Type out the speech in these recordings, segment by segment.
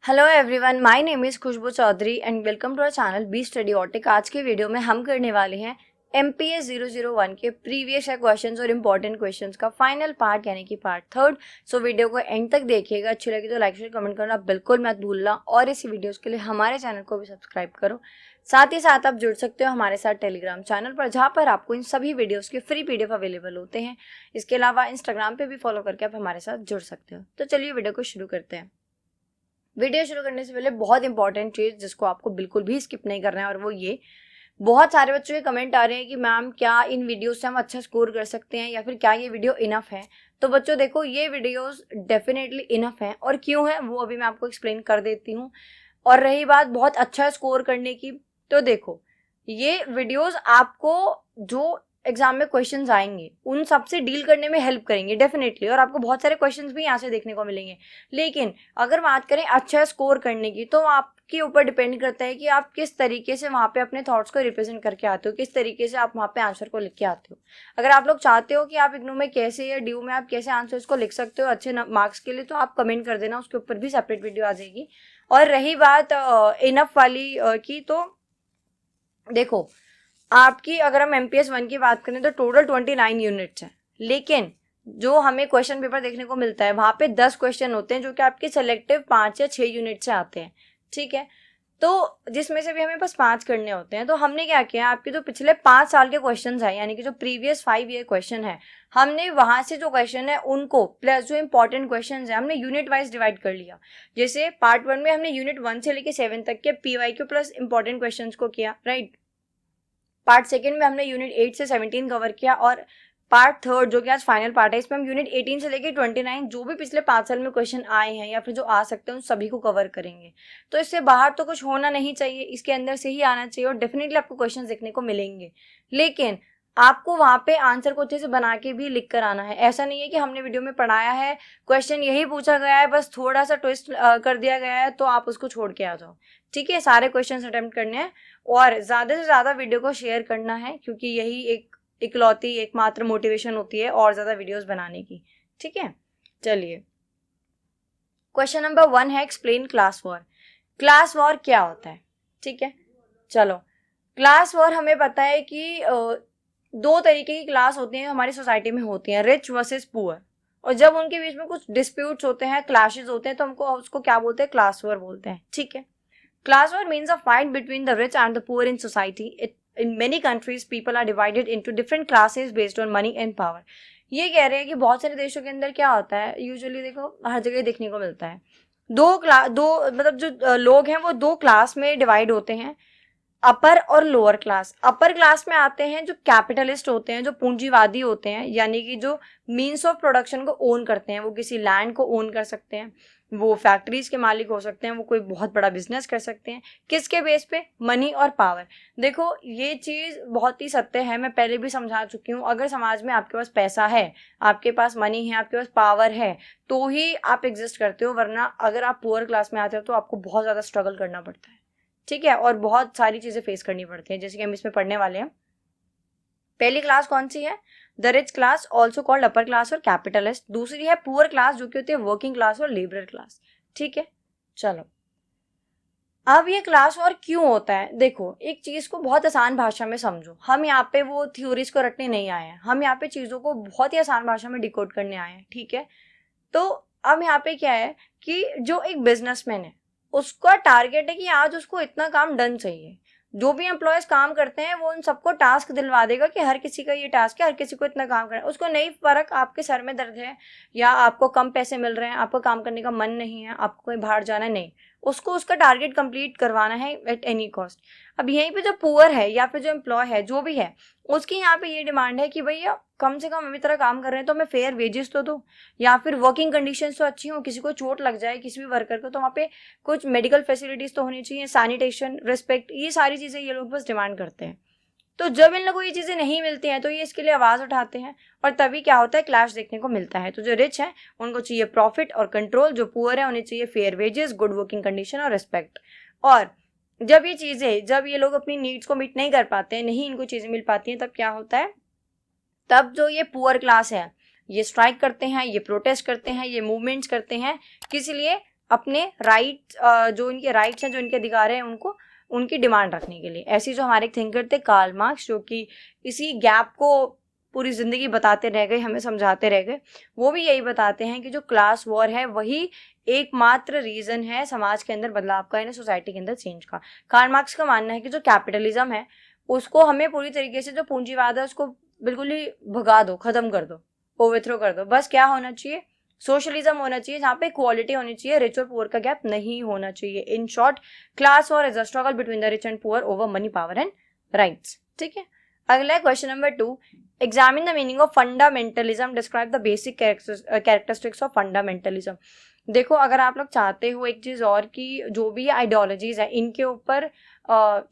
Hello everyone, my name is Khushboo Chaudhary and welcome to our channel B Studiotic. आज के video में हम करने वाले हैं MPS 001 के प्रीवियस क्वेश्चंस और इम्पॉर्टेंट क्वेश्चंस का फाइनल पार्ट यानी कि पार्ट थर्ड। सो वीडियो को एंड तक देखिएगा। अच्छी लगी तो लाइक शेयर कमेंट करना बिल्कुल मत भूलना और इसी वीडियोज़ के लिए हमारे चैनल को भी सब्सक्राइब करो। साथ ही साथ आप जुड़ सकते हो हमारे साथ टेलीग्राम चैनल पर, जहाँ पर आपको इन सभी वीडियोज़ के फ्री PDF अवेलेबल होते हैं। इसके अलावा इंस्टाग्राम पर भी फॉलो करके आप हमारे साथ जुड़ सकते हो। तो चलिए वीडियो को शुरू करते हैं। वीडियो शुरू करने से पहले बहुत इंपॉर्टेंट चीज़ जिसको आपको बिल्कुल भी स्किप नहीं करना है, और वो ये, बहुत सारे बच्चों के कमेंट आ रहे हैं कि मैम क्या इन वीडियोस से हम अच्छा स्कोर कर सकते हैं या फिर क्या ये वीडियो इनफ है। तो बच्चों देखो, ये वीडियोस डेफिनेटली इनफ है, और क्यों है वो अभी मैं आपको एक्सप्लेन कर देती हूँ। और रही बात बहुत अच्छा स्कोर करने की, तो देखो ये वीडियोस आपको जो एग्जाम में क्वेश्चंस आएंगे उन सब से डील करने में हेल्प करेंगे डेफिनेटली, और आपको बहुत सारे क्वेश्चंस भी यहाँ से देखने को मिलेंगे। लेकिन अगर बात करें अच्छा स्कोर करने की, तो आपके ऊपर डिपेंड करता है कि आप किस तरीके से वहाँ पे अपने थॉट्स को रिप्रेजेंट करके आते हो, किस तरीके से आप वहाँ पे आंसर को लिख के आते हो। अगर आप लोग चाहते हो कि आप इग्नू में कैसे या ड्यू में आप कैसे आंसर्स को लिख सकते हो अच्छे मार्क्स के लिए, तो आप कमेंट कर देना, उसके ऊपर भी सेपरेट वीडियो आ जाएगी। और रही बात इनफ वाली की, तो देखो आपकी अगर हम MPS 1 की बात करें तो टोटल 29 यूनिट्स हैं, लेकिन जो हमें क्वेश्चन पेपर देखने को मिलता है वहां पे 10 क्वेश्चन होते हैं जो कि आपके सिलेक्टिव 5 या 6 यूनिट से आते हैं। ठीक है, तो जिसमें से भी हमें बस 5 करने होते हैं। तो हमने क्या किया, आपके जो पिछले 5 साल के क्वेश्चन है यानी कि जो प्रीवियस 5 ईयर क्वेश्चन है, हमने वहां से जो क्वेश्चन है उनको प्लस जो इंपॉर्टेंट क्वेश्चन है हमने यूनिट वाइज डिवाइड कर लिया। जैसे पार्ट 1 में हमने यूनिट 1 से लेकर 7 तक के PYQ प्लस इंपॉर्टेंट क्वेश्चन को किया, राइट। पार्ट सेकंड में हमने यूनिट 8 से 17 कवर किया, और पार्ट थर्ड जो कि आज फाइनल पार्ट है, इसमें हम यूनिट 18 से लेकर 29 जो भी पिछले 5 साल में क्वेश्चन आए हैं या फिर जो आ सकते हैं उन सभी को कवर करेंगे। तो इससे बाहर तो कुछ होना नहीं चाहिए, इसके अंदर से ही आना चाहिए, और डेफिनेटली आपको क्वेश्चन देखने को मिलेंगे। लेकिन आपको वहां पे आंसर को अच्छे से बना के भी लिख कर आना है। ऐसा नहीं है कि हमने वीडियो में पढ़ाया है, क्वेश्चन यही पूछा गया है, बस थोड़ा सा ट्विस्ट कर दिया गया है तो आप उसको छोड़ के आ जाओ। ठीक है, सारे क्वेश्चन अटेम्प्ट करने हैं और ज्यादा से ज्यादा वीडियो को शेयर करना है, क्योंकि यही एक इकलौती एकमात्र मोटिवेशन होती है और ज्यादा वीडियोस बनाने की। ठीक है, चलिए क्वेश्चन नंबर 1 है, explain class war. Class war क्या होता है? ठीक है, चलो क्लास वॉर हमें पता है कि दो तरीके की क्लास होती हैं हमारी सोसाइटी में होती हैं, रिच वर्सेस पुअर। और जब उनके बीच में कुछ डिस्प्यूट्स होते हैं, क्लैशेस होते हैं, तो हमको उसको क्या बोलते हैं? क्लास वॉर बोलते हैं। ठीक है, class war means a fight between the rich and the poor in society. In many countries, people are divided into different classes based on money and power. ये कह रहे हैं कि बहुत सारे देशों के अंदर क्या होता है, यूजुअली देखो हर जगह देखने को मिलता है, दो मतलब जो लोग हैं वो दो क्लास में डिवाइड होते हैं, अपर और लोअर क्लास। अपर क्लास में आते हैं जो कैपिटलिस्ट होते हैं, जो पूंजीवादी होते हैं, यानी कि जो मीन्स ऑफ प्रोडक्शन को ओन करते हैं। वो किसी लैंड को ओन कर सकते हैं, वो फैक्ट्रीज के मालिक हो सकते हैं, वो कोई बहुत बड़ा बिजनेस कर सकते हैं। किसके बेस पे? मनी और पावर। देखो ये चीज बहुत ही सत्य है, मैं पहले भी समझा चुकी हूँ। अगर समाज में आपके पास पैसा है, आपके पास मनी है, आपके पास पावर है, तो ही आप एग्जिस्ट करते हो, वरना अगर आप पुअर क्लास में आते हो तो आपको बहुत ज्यादा स्ट्रगल करना पड़ता है। ठीक है, और बहुत सारी चीजें फेस करनी पड़ती हैं, जैसे कि हम इसमें पढ़ने वाले हैं। पहली क्लास कौन सी है? The rich class, also called upper class और कैपिटलिस्ट। दूसरी है पुअर क्लास, जो कि होती है वर्किंग क्लास और लेबर क्लास। ठीक है, चलो अब ये क्लास वॉर क्यों होता है? देखो एक चीज को बहुत आसान भाषा में समझो। हम यहाँ पे वो थ्योरीज को रटने नहीं आए हैं, हम यहाँ पे चीजों को बहुत ही आसान भाषा में डिकोड करने आए हैं। ठीक है, तो अब यहाँ पे क्या है कि जो एक बिजनेसमैन है उसका टारगेट है कि आज उसको इतना काम डन चाहिए। जो भी एम्प्लॉयज काम करते हैं वो उन सबको टास्क दिलवा देगा कि हर किसी का ये टास्क है, हर किसी को इतना काम करना है। उसको नहीं फर्क आपके सर में दर्द है या आपको कम पैसे मिल रहे हैं, आपको काम करने का मन नहीं है, आपको कहीं बाहर जाना है, नहीं, उसको उसका टारगेट कंप्लीट करवाना है एट एनी कॉस्ट। अब यहीं पे जो पुअर है या फिर जो एम्प्लॉय है, जो भी है, उसकी यहाँ पे ये डिमांड है कि भैया कम से कम अभी तरह काम कर रहे हैं तो हमें फेयर वेजेस तो दो, या फिर वर्किंग कंडीशंस तो अच्छी हो, किसी को चोट लग जाए किसी भी वर्कर को तो वहाँ पे कुछ मेडिकल फैसिलिटीज तो होनी चाहिए, सैनिटेशन, रिस्पेक्ट, ये सारी चीजें ये लोग बस डिमांड करते हैं। तो जब इन लोगों को ये चीजें नहीं मिलती हैं तो ये इसके लिए आवाज उठाते हैं, और तभी क्या होता है? क्लैश देखने को मिलता है। तो जो रिच है उनको चाहिए प्रॉफिट और कंट्रोल, जो पुअर है उन्हें चाहिए fair wages, good working condition और रिस्पेक्ट। और जब ये लोग अपनी नीड्स को मीट नहीं कर पाते हैं, नहीं इनको चीजें मिल पाती हैं, तब क्या होता है? तब जो ये पुअर क्लास है ये स्ट्राइक करते हैं, ये प्रोटेस्ट करते हैं, ये मूवमेंट्स करते हैं। किस लिए? अपने राइट, जो इनके राइट्स हैं, जो इनके अधिकार हैं, उनको उनकी डिमांड रखने के लिए। ऐसे जो हमारे थिंकर थे कार्ल मार्क्स, जो कि इसी गैप को पूरी जिंदगी बताते रह गए, हमें समझाते रह गए। वो भी यही बताते हैं कि जो क्लास वॉर है वही एकमात्र रीजन है समाज के अंदर बदलाव का, यानी सोसाइटी के अंदर चेंज का। कार्ल मार्क्स का मानना है कि जो कैपिटलिज्म है उसको हमें पूरी तरीके से, जो पूंजीवाद है उसको बिल्कुल ही भगा दो, खत्म कर दो, ओवरथ्रो कर दो। बस क्या होना चाहिए, सोशलिज्म होना चाहिए, जहाँ पे इक्वालिटी होनी चाहिए, रिच और पुअर का गैप नहीं होना चाहिए। In short, class war is a struggle between the rich and poor over money, power and rights. ठीक है, अगला है question number 2, examine the meaning of fundamentalism, describe the basic characteristics of fundamentalism. देखो, अगर आप लोग चाहते हो एक चीज और कि जो भी आइडियोलॉजीज है इनके ऊपर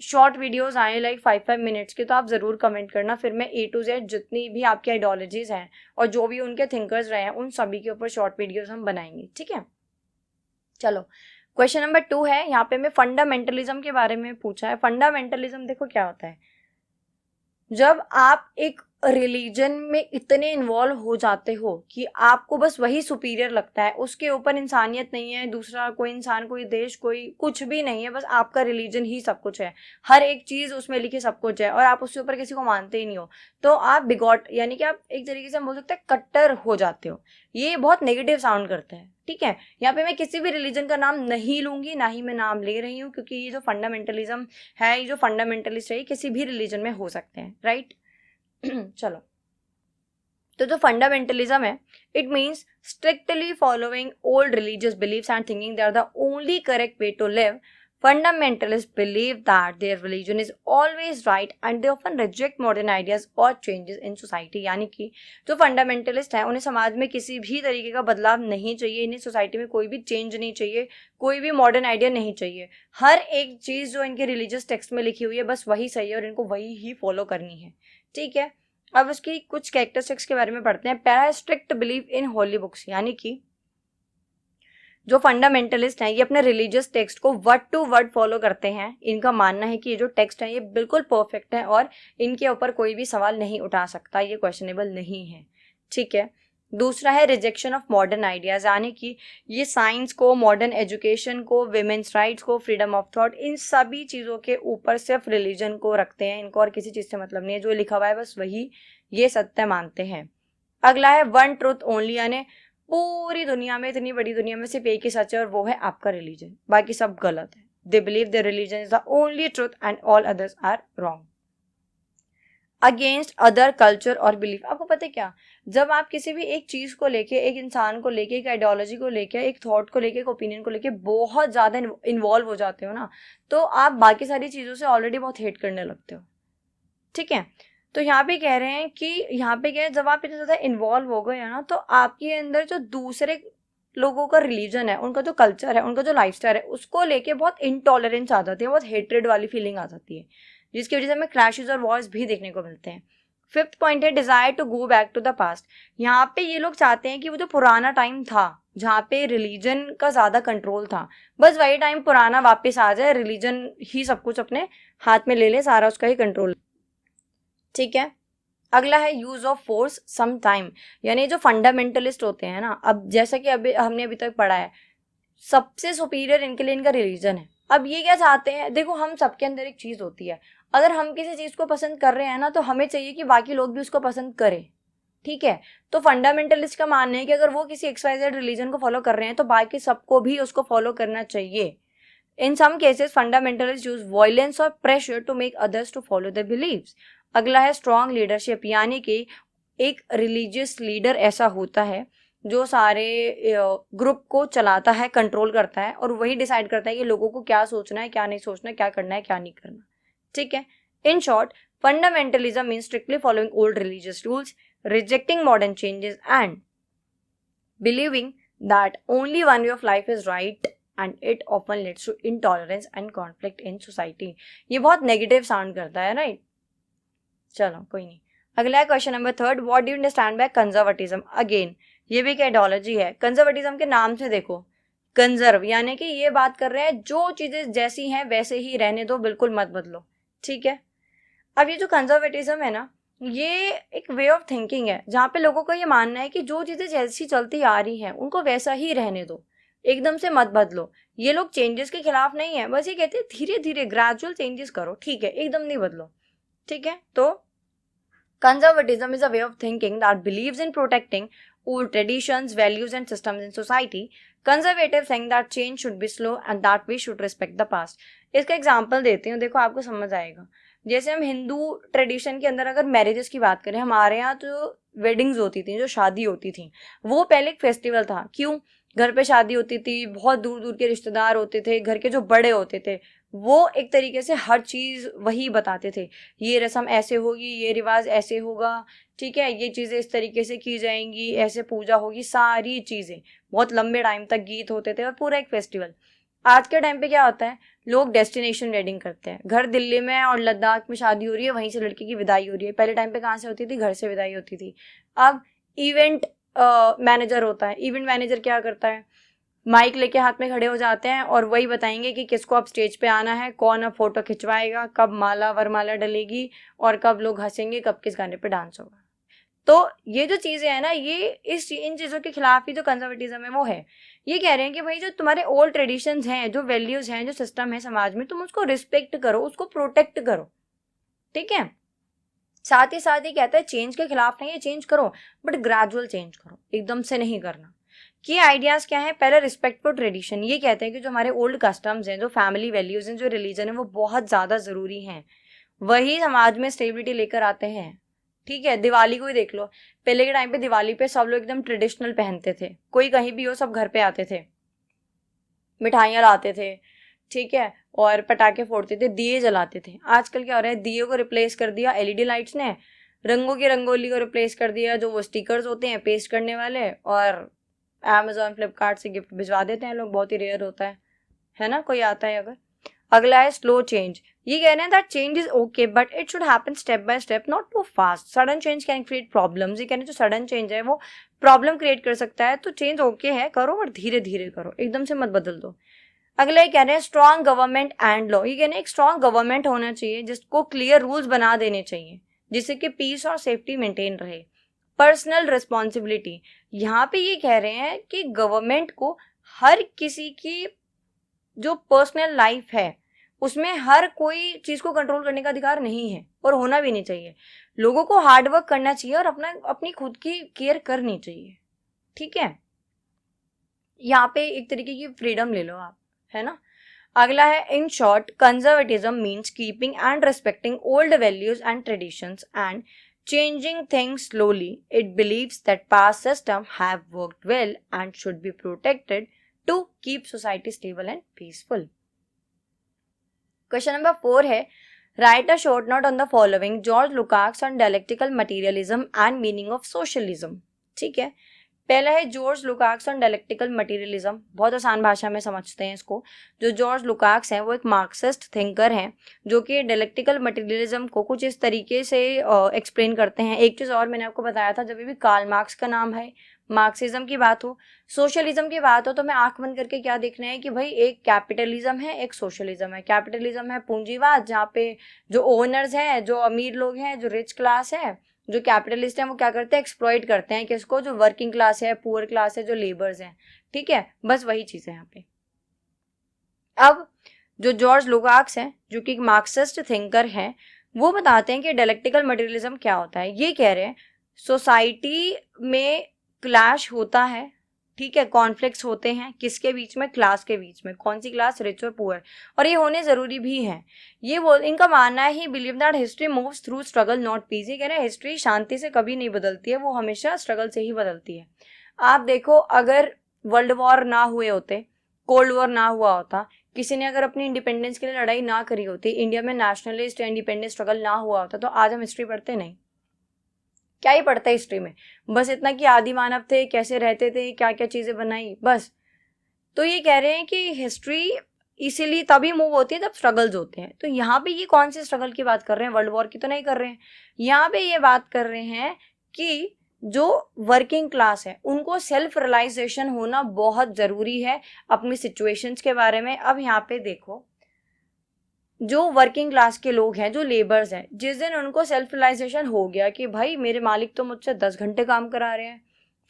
शॉर्ट वीडियोस आए लाइक 5-5 मिनट्स के, तो आप जरूर कमेंट करना, फिर मैं A to Z जितनी भी आपकी आइडियोलॉजीज हैं और जो भी उनके थिंकर्स रहे हैं उन सभी के ऊपर शॉर्ट वीडियोस हम बनाएंगे। ठीक है, चलो क्वेश्चन नंबर 2 है, यहाँ पे मैं फंडामेंटलिज्म के बारे में पूछा है। फंडामेंटलिज्म देखो क्या होता है, जब आप एक रिलीजन में इतने इन्वॉल्व हो जाते हो कि आपको बस वही सुपीरियर लगता है, उसके ऊपर इंसानियत नहीं है, दूसरा कोई इंसान, कोई देश, कोई कुछ भी नहीं है, बस आपका रिलीजन ही सब कुछ है, हर एक चीज उसमें लिखी सब कुछ है, और आप उसके ऊपर किसी को मानते ही नहीं हो, तो आप बिगॉट, यानी कि आप एक तरीके से हम बोल सकते हैं कट्टर हो जाते हो। ये बहुत नेगेटिव साउंड करता है। ठीक है, यहाँ पे मैं किसी भी रिलीजन का नाम नहीं लूंगी, ना ही मैं नाम ले रही हूँ, क्योंकि ये जो फंडामेंटलिज्म है, ये जो फंडामेंटलिस्ट है, ये किसी भी रिलीजन में हो सकते हैं, राइट। चलो, तो जो फंडामेंटलिज्म है, it means strictly following old religious believes and thinking they are the only correct way to live. Fundamentalists believe that their religion is always right and they often reject modern ideas or changes in society। यानी कि जो fundamentalist है उन्हें समाज में किसी भी तरीके का बदलाव नहीं चाहिए, इन्हें सोसाइटी में कोई भी चेंज नहीं चाहिए, कोई भी मॉडर्न आइडिया नहीं चाहिए, हर एक चीज जो इनके रिलीजियस टेक्स्ट में लिखी हुई है बस वही सही है और इनको वही ही फॉलो करनी है। ठीक है, अब उसकी कुछ कैरेक्टरिस्टिक्स के बारे में पढ़ते हैं। पहला है strict believe in holy books, यानी कि जो फंडामेंटलिस्ट हैं ये अपने रिलीजियस टेक्स्ट को वर्ड टू वर्ड फॉलो करते हैं। इनका मानना है कि ये जो टेक्स्ट है ये बिल्कुल परफेक्ट है और इनके ऊपर कोई भी सवाल नहीं उठा सकता, ये क्वेश्चनेबल नहीं है। ठीक है, दूसरा है रिजेक्शन ऑफ मॉडर्न आइडियाज, यानी कि ये साइंस को, मॉडर्न एजुकेशन को, विमेन्स राइट्स को, फ्रीडम ऑफ थॉट, इन सभी चीज़ों के ऊपर सिर्फ रिलीजन को रखते हैं, इनको और किसी चीज़ से मतलब नहीं है, जो लिखा हुआ है बस वही ये सत्य मानते हैं। अगला है वन ट्रुथ ओनली, यानी पूरी दुनिया में, इतनी बड़ी दुनिया में सिर्फ एक ही सच है और वो है आपका रिलीजन, बाकी सब गलत है। They believe their religion is the only truth and all others are wrong. Against other culture और बिलीफ, आपको पता है क्या, जब आप किसी भी एक चीज को लेके, एक इंसान को लेके, एक आइडियोलॉजी को लेके, एक थॉट को लेके, एक ओपिनियन को लेके बहुत ज्यादा इन्वॉल्व हो जाते हो ना, तो आप बाकी सारी चीजों से ऑलरेडी बहुत हेट करने लगते हो। ठीक है, तो यहाँ पे कह रहे हैं कि यहाँ पे क्या है, जब आप इतने ज्यादा इन्वॉल्व हो गए ना, तो आपके अंदर जो दूसरे लोगों का रिलीजन है, उनका जो कल्चर है, उनका जो लाइफस्टाइल है, उसको लेके बहुत इंटॉलरेंस आ जाती है, बहुत हेट्रेड वाली फीलिंग आ जाती है, जिसकी वजह से हमें क्लैशेस और वॉर्स भी देखने को मिलते हैं। फिफ्थ पॉइंट है desire to go back to the past. यहाँ पे ये लोग चाहते हैं कि वो जो पुराना टाइम था जहाँ पे रिलीजन का ज्यादा कंट्रोल था, बस वही टाइम पुराना वापस आ जाए, रिलीजन ही सब कुछ अपने हाथ में ले ले, सारा उसका ही कंट्रोल। ठीक है, अगला है use of force some time, यानी जो फंडामेंटलिस्ट होते हैं ना, अब जैसा कि अभी तक पढ़ा है, सबसे सुपीरियर इनके लिए इनका रिलीजन है। अब ये क्या चाहते हैं, देखो हम सबके अंदर एक चीज होती है, अगर हम किसी चीज को पसंद कर रहे हैं ना, तो हमें चाहिए कि बाकी लोग भी उसको पसंद करें। ठीक है, तो फंडामेंटलिस्ट का मानना है कि अगर वो किसी XYZ रिलीजन को फॉलो कर रहे हैं तो बाकी सबको भी उसको फॉलो करना चाहिए। In some cases fundamentalist use violence और pressure to make others to follow their beliefs. अगला है स्ट्रॉन्ग लीडरशिप, यानी कि एक रिलीजियस लीडर ऐसा होता है जो सारे ग्रुप को चलाता है, कंट्रोल करता है और वही डिसाइड करता है कि लोगों को क्या सोचना है, क्या नहीं सोचना, क्या करना है, क्या नहीं करना। ठीक है, in short fundamentalism means strictly following old religious rules, rejecting modern changes and believing that only one way of life is right and it often leads to intolerance and conflict in society. ये बहुत negative sound करता है, right. चलो कोई नहीं, अगला है question number 3, what do you understand by conservatism. Again ये भी एक आइडियोलॉजी है। कंजर्वेटिज्म के नाम से देखो, कंजर्व यानी कि ये बात कर रहे हैं जो चीजें जैसी हैं वैसे ही रहने दो, बिल्कुल मत बदलो। ठीक है, अब ये जो कंजर्वेटिज्म है ना, ये एक वे ऑफ थिंकिंग है जहाँ पे लोगों को ये मानना है कि जो चीजें जैसी चलती आ रही हैं उनको वैसा ही रहने दो। एकदम से मत बदलो। ये लोग चेंजेस के खिलाफ नहीं है, बस ये कहते हैं धीरे धीरे ग्रेजुअल चेंजेस करो, ठीक है, एकदम नहीं बदलो, ठीक है। तो conservatism is a way of thinking that believes in protecting old traditions, values and systems in society. Conservative think that change should be slow and that we should respect the past. इसका example देती हूँ, देखो आपको समझ आएगा। जैसे हम Hindu tradition के अंदर अगर मैरिजेस की बात करें, हमारे यहाँ जो वेडिंग्स होती थी, जो शादी होती थी, वो पहले एक फेस्टिवल था। क्यों? घर पे शादी होती थी, बहुत दूर दूर के रिश्तेदार होते थे, घर के जो बड़े होते थे वो एक तरीके से हर चीज़ वही बताते थे, ये रस्म ऐसे होगी, ये रिवाज ऐसे होगा, ठीक है, ये चीज़ें इस तरीके से की जाएंगी, ऐसे पूजा होगी, सारी चीज़ें बहुत लंबे टाइम तक गीत होते थे और पूरा एक फेस्टिवल। आज के टाइम पे क्या होता है, लोग डेस्टिनेशन वेडिंग करते हैं। घर दिल्ली में और लद्दाख में शादी हो रही है, वहीं से लड़की की विदाई हो रही है। पहले टाइम पे कहाँ से होती थी? घर से विदाई होती थी। अब इवेंट मैनेजर होता है। इवेंट मैनेजर क्या करता है? माइक लेके हाथ में खड़े हो जाते हैं और वही बताएंगे कि किसको अब स्टेज पे आना है, कौन अब फोटो खिंचवाएगा, कब माला वरमाला डलेगी और कब लोग हंसेंगे, कब किस गाने पे डांस होगा। तो ये जो चीज़ें हैं ना, ये इन चीज़ों के खिलाफ ही जो कंजर्वेटिज्म है वो है। ये कह रहे हैं कि भाई जो तुम्हारे ओल्ड ट्रेडिशंस हैं, जो वैल्यूज हैं, जो सिस्टम है समाज में, तुम उसको रिस्पेक्ट करो, उसको प्रोटेक्ट करो, ठीक है। साथ ही कहता है चेंज के खिलाफ नहीं है, चेंज करो बट ग्रेजुअल चेंज करो, एकदम से नहीं करना। ये आइडियाज क्या है? पहले रिस्पेक्ट फॉर ट्रेडिशन। ये कहते हैं कि जो हमारे ओल्ड कस्टम्स हैं, जो फैमिली वैल्यूज हैं, जो रिलीजन है, वो बहुत ज्यादा जरूरी हैं। वही समाज में स्टेबिलिटी लेकर आते हैं, ठीक है। दिवाली को ही देख लो, पहले के टाइम पे दिवाली पे सब लोग एकदम ट्रेडिशनल पहनते थे, कोई कहीं भी हो सब घर पे आते थे, मिठाइयाँ लाते थे, ठीक है, और पटाखे फोड़ते थे, दिए जलाते थे। आजकल क्या हो रहा है? दिए को रिप्लेस कर दिया एलईडी लाइट्स ने, रंगों की रंगोली को रिप्लेस कर दिया, जो वो स्टिकर्स होते हैं पेस्ट करने वाले, और अमेजोन फ्लिपकार्ट से गिफ्ट भिजवा देते हैं लोग, बहुत ही रेयर होता है ना, कोई आता है अगर। अगला है स्लो चेंज। ये कह रहे हैं that change is okay but it should happen step by step, not too fast. Sudden change can create problems. ये कह रहे हैं जो सडन चेंज है वो प्रॉब्लम क्रिएट कर सकता है, तो चेंज ओके है, करो बट धीरे धीरे करो, एकदम से मत बदल दो। अगला ये कह रहे हैं स्ट्रॉन्ग गवर्नमेंट एंड लॉ। ये कह रहे हैं एक स्ट्रॉन्ग गवर्नमेंट होना चाहिए जिसको क्लियर रूल्स बना देने चाहिए, जिससे कि पीस और सेफ्टी मेंटेन रहे। पर्सनल रिस्पॉन्सिबिलिटी, यहाँ पे ये कह रहे हैं कि गवर्नमेंट को हर किसी की जो पर्सनल लाइफ है उसमें हर कोई चीज को कंट्रोल करने का अधिकार नहीं है और होना भी नहीं चाहिए। लोगों को हार्ड वर्क करना चाहिए और अपनी खुद की केयर करनी चाहिए, ठीक है। यहाँ पे एक तरीके की फ्रीडम ले लो आप, है ना। अगला है in short conservatism means keeping and respecting old values and traditions and changing things slowly. It believes that past systems have worked well and should be protected to keep society stable and peaceful. Question number 4 है write a short note on the following. George Lukács on dialectical materialism and meaning of socialism. ठीक है, पहला है George लुकाक्स on dialectical materialism. बहुत आसान भाषा में समझते हैं इसको। जो जॉर्ज लुकाक्स हैं वो एक मार्क्सिस्ट थिंकर हैं जो कि डायलेक्टिकल मटेरियलिज्म को कुछ इस तरीके से एक्सप्लेन करते हैं। एक चीज़ और मैंने आपको बताया था, जब भी कार्ल मार्क्स का नाम है, मार्क्सिज्म की बात हो, सोशलिज्म की बात हो, तो मैं आंख बंद करके क्या देखना है कि भाई एक कैपिटलिज्म है, एक सोशलिज्म है। कैपिटलिज्म है पूंजीवाद, जहाँ पे जो ओनर्स हैं, जो अमीर लोग हैं, जो रिच क्लास है, जो कैपिटलिस्ट हैं, वो क्या करते हैं? एक्सप्लॉइट करते हैं किसको? जो वर्किंग क्लास है, पुअर क्लास है, जो लेबर्स हैं, ठीक है। बस वही चीज है यहाँ पे। अब जो जॉर्ज लुकाक्स हैं जो कि एक मार्क्सिस्ट थिंकर हैं, वो बताते हैं कि डायलेक्टिकल मटेरियलिज्म क्या होता है। ये कह रहे हैं सोसाइटी में क्लैश होता है, ठीक है, कॉन्फ्लिक्ट्स होते हैं, किसके बीच में? क्लास के बीच में। कौन सी क्लास? रिच और पुअर। और ये होने जरूरी भी है। ये इनका मानना है, he believe that history moves through struggle not peace. ये कह रहे हैं हिस्ट्री शांति से कभी नहीं बदलती है, वो हमेशा स्ट्रगल से ही बदलती है। आप देखो, अगर वर्ल्ड वॉर ना हुए होते, कोल्ड वॉर ना हुआ होता, किसी ने अगर अपनी इंडिपेंडेंस के लिए लड़ाई ना करी होती, इंडिया में नेशनलिस्ट या इंडिपेंडेंस स्ट्रगल ना हुआ होता, तो आज हम हिस्ट्री पढ़ते नहीं। क्या ही पढ़ता है हिस्ट्री में? बस इतना कि आदि मानव थे, कैसे रहते थे, क्या क्या चीजें बनाई, बस। तो ये कह रहे हैं कि हिस्ट्री इसीलिए तभी मूव होती है जब स्ट्रगल्स होते हैं। तो यहाँ पे ये कौन से स्ट्रगल की बात कर रहे हैं? वर्ल्ड वॉर की तो नहीं कर रहे हैं। यहाँ पे ये बात कर रहे हैं कि जो वर्किंग क्लास है उनको सेल्फ रियलाइजेशन होना बहुत जरूरी है अपनी सिचुएशंस के बारे में। अब यहाँ पे देखो, जो वर्किंग क्लास के लोग हैं, जो लेबर्स हैं, जिस दिन उनको सेल्फ रियलाइजेशन हो गया कि भाई मेरे मालिक तो मुझसे 10 घंटे काम करा रहे हैं,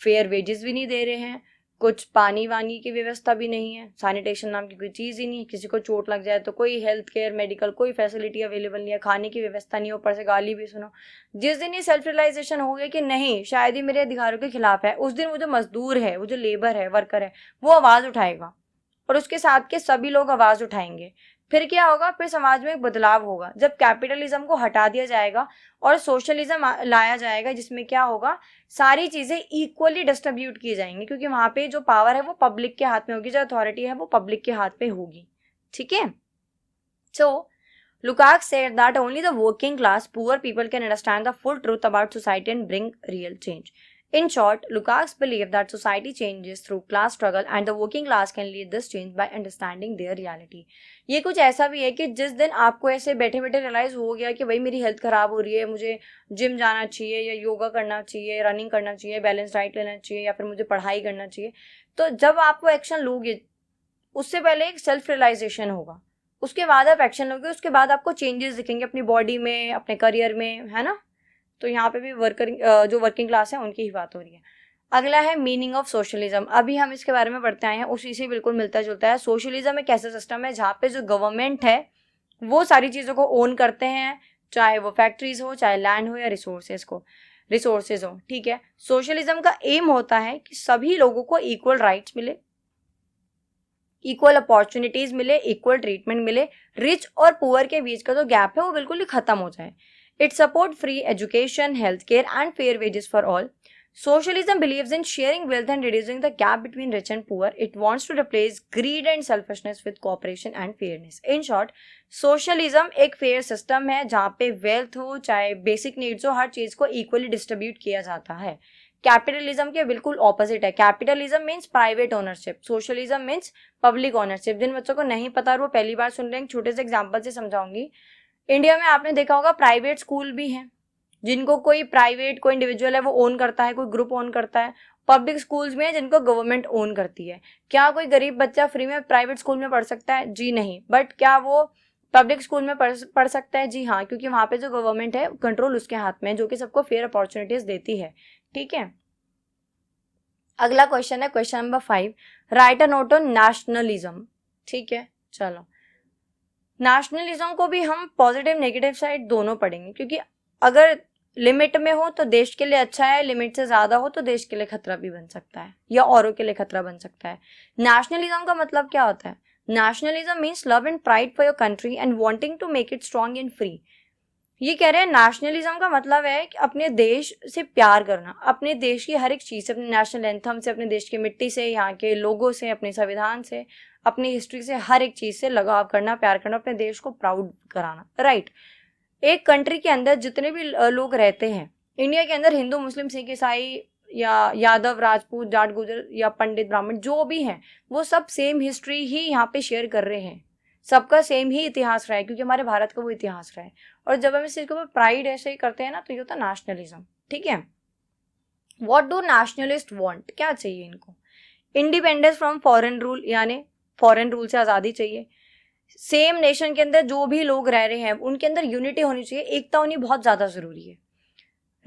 फेयर वेजेस भी नहीं दे रहे हैं, कुछ पानी वानी की व्यवस्था भी नहीं है, सैनिटेशन नाम की कोई चीज़ ही नहीं है, किसी को चोट लग जाए तो कोई हेल्थ केयर मेडिकल कोई फैसिलिटी अवेलेबल नहीं है, खाने की व्यवस्था नहीं है, ऊपर से गाली भी सुनो। जिस दिन ये सेल्फ रियलाइजेशन हो गया कि नहीं शायद ही मेरे अधिकारों के खिलाफ है, उस दिन वो जो मजदूर है, वो जो लेबर है, वर्कर है, वो आवाज़ उठाएगा और उसके साथ के सभी लोग आवाज़ उठाएंगे। फिर क्या होगा, फिर समाज में एक बदलाव होगा जब कैपिटलिज्म को हटा दिया जाएगा और सोशलिज्म लाया जाएगा, जिसमें क्या होगा, सारी चीजें इक्वली डिस्ट्रीब्यूट की जाएंगी, क्योंकि वहां पे जो पावर है वो पब्लिक के हाथ में होगी, जो अथॉरिटी है वो पब्लिक के हाथ में होगी। ठीक है। सो Lukács said that only the working class, poor people can understand the full truth about society and bring real change. In short, Lukács believed that society changes through class struggle and the working class can lead this change by understanding their reality. ये कुछ ऐसा भी है कि जिस दिन आपको ऐसे बैठे बैठे रियलाइज हो गया कि भाई मेरी हेल्थ खराब हो रही है, मुझे जिम जाना चाहिए या योगा करना चाहिए, रनिंग करना चाहिए, बैलेंस डाइट लेना चाहिए या फिर मुझे पढ़ाई करना चाहिए, तो जब आप वो एक्शन लोगे उससे पहले एक सेल्फ रियलाइजेशन होगा, उसके बाद आप एक्शन लोगे, उसके बाद आपको चेंजेस दिखेंगे अपनी बॉडी में, अपने करियर में, है ना। तो यहाँ पे भी जो वर्किंग क्लास है उनकी ही बात हो रही है। अगला है मीनिंग ऑफ सोशलिज्म। अभी हम इसके बारे में पढ़ते आए हैं, उसी से बिल्कुल मिलता जुलता है। सोशलिज्म एक ऐसा सिस्टम है जहाँ पे जो गवर्नमेंट है वो सारी चीज़ों को ओन करते हैं, चाहे वो फैक्ट्रीज हो, चाहे लैंड हो या रिसोर्सेज हो। ठीक है। सोशलिज्म का एम होता है कि सभी लोगों को इक्वल राइट्स मिले, इक्वल अपॉर्चुनिटीज मिले, इक्वल ट्रीटमेंट मिले, रिच और पुअर के बीच का जो गैप है वो बिल्कुल ही खत्म हो जाए। It support free education, health care and fair wages for all. Socialism believes in sharing wealth and reducing the gap between rich and poor. It wants to replace greed and selfishness with cooperation and fairness. In short, socialism एक fair system है जहाँ पे wealth हो चाहे basic needs हो, हर चीज को equally distribute किया जाता है। कैपिटलिज्म के बिल्कुल ऑपोजिट है। Capitalism means private ownership, socialism means public ownership. जिन बच्चों को नहीं पता वो पहली बार सुन रहे हैं, छोटे से एग्जाम्पल से समझाऊंगी। इंडिया में आपने देखा होगा प्राइवेट स्कूल भी हैं जिनको कोई प्राइवेट कोई इंडिविजुअल है वो ओन करता है, कोई ग्रुप ओन करता है। पब्लिक स्कूल्स में है जिनको गवर्नमेंट ओन करती है। क्या कोई गरीब बच्चा फ्री में प्राइवेट स्कूल में पढ़ सकता है? जी नहीं। बट क्या वो पब्लिक स्कूल में पढ़ सकता है? जी हाँ, क्योंकि वहां पे जो गवर्नमेंट है कंट्रोल उसके हाथ में है, जो कि सबको फेयर अपॉर्चुनिटीज देती है। ठीक है। अगला क्वेश्चन है question number 5, right a note on nationalism. ठीक है, चलो नेशनलिज्म को भी हम पॉजिटिव नेगेटिव साइड दोनों पढ़ेंगे, क्योंकि अगर लिमिट में हो तो देश के लिए अच्छा है, लिमिट से ज्यादा हो तो देश के लिए खतरा भी बन सकता है या औरों के लिए खतरा बन सकता है। नेशनलिज्म का मतलब क्या होता है? Nationalism means love and pride for your country and wanting to make it strong and free. ये कह रहे हैं नेशनलिज्म का मतलब है कि अपने देश से प्यार करना, अपने देश की हर एक चीज से, अपने नेशनल एंथम से, अपने देश की मिट्टी से, यहाँ के लोगों से, अपने संविधान से, अपनी हिस्ट्री से, हर एक चीज से लगाव करना, प्यार करना, अपने देश को प्राउड कराना। राइट। एक कंट्री के अंदर जितने भी लोग रहते हैं, इंडिया के अंदर हिंदू मुस्लिम सिख ईसाई या यादव राजपूत जाट गुजर या पंडित ब्राह्मण जो भी हैं, वो सब सेम हिस्ट्री ही यहाँ पे शेयर कर रहे हैं, सबका सेम ही इतिहास रहा है, क्योंकि हमारे भारत का वो इतिहास रहा है। और जब हम इसके ऊपर प्राइड ऐसे ही करते हैं ना, तो ये होता है नेशनलिज्म। ठीक है। What do nationalist want? क्या चाहिए इनको? इंडिपेंडेंस फ्रॉम फॉरेन रूल, यानी फॉरेन रूल से आज़ादी चाहिए। सेम नेशन के अंदर जो भी लोग रह रहे हैं उनके अंदर यूनिटी होनी चाहिए, एकता होनी बहुत ज़्यादा ज़रूरी है।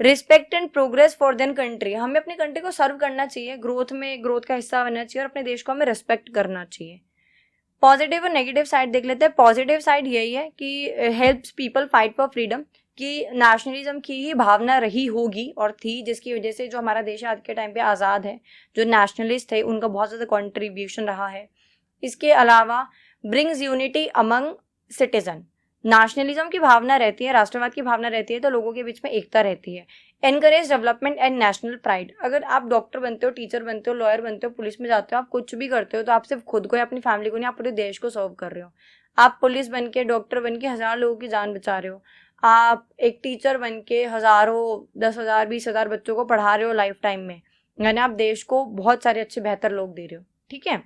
Respect and progress for then country, हमें अपनी कंट्री को सर्व करना चाहिए, ग्रोथ का हिस्सा बनना चाहिए और अपने देश को हमें रिस्पेक्ट करना चाहिए। पॉजिटिव और नेगेटिव साइड देख लेते हैं। पॉजिटिव साइड यही है कि helps people fight for freedom, कि नेशनलिज्म की ही भावना रही होगी और थी, जिसकी वजह से जो हमारा देश आज के टाइम पे आज़ाद है, जो नेशनलिस्ट थे उनका बहुत ज़्यादा कॉन्ट्रीब्यूशन रहा है। इसके अलावा brings unity among citizen, nationalism की भावना रहती है, राष्ट्रवाद की भावना रहती है, तो लोगों के बीच में एकता रहती है। Encourage development and national pride, अगर आप डॉक्टर बनते हो, टीचर बनते हो, लॉयर बनते हो, पुलिस में जाते हो, आप कुछ भी करते हो तो आप सिर्फ खुद को या अपनी फैमिली को नहीं, आप पूरे देश को सर्व कर रहे हो। आप पुलिस बन के, डॉक्टर बन के 1000 लोगों की जान बचा रहे हो। आप एक टीचर बन के हजारों, 10,000 20,000 बच्चों को पढ़ा रहे हो लाइफ टाइम में, यानी आप देश को बहुत सारे अच्छे बेहतर लोग दे रहे हो। ठीक है।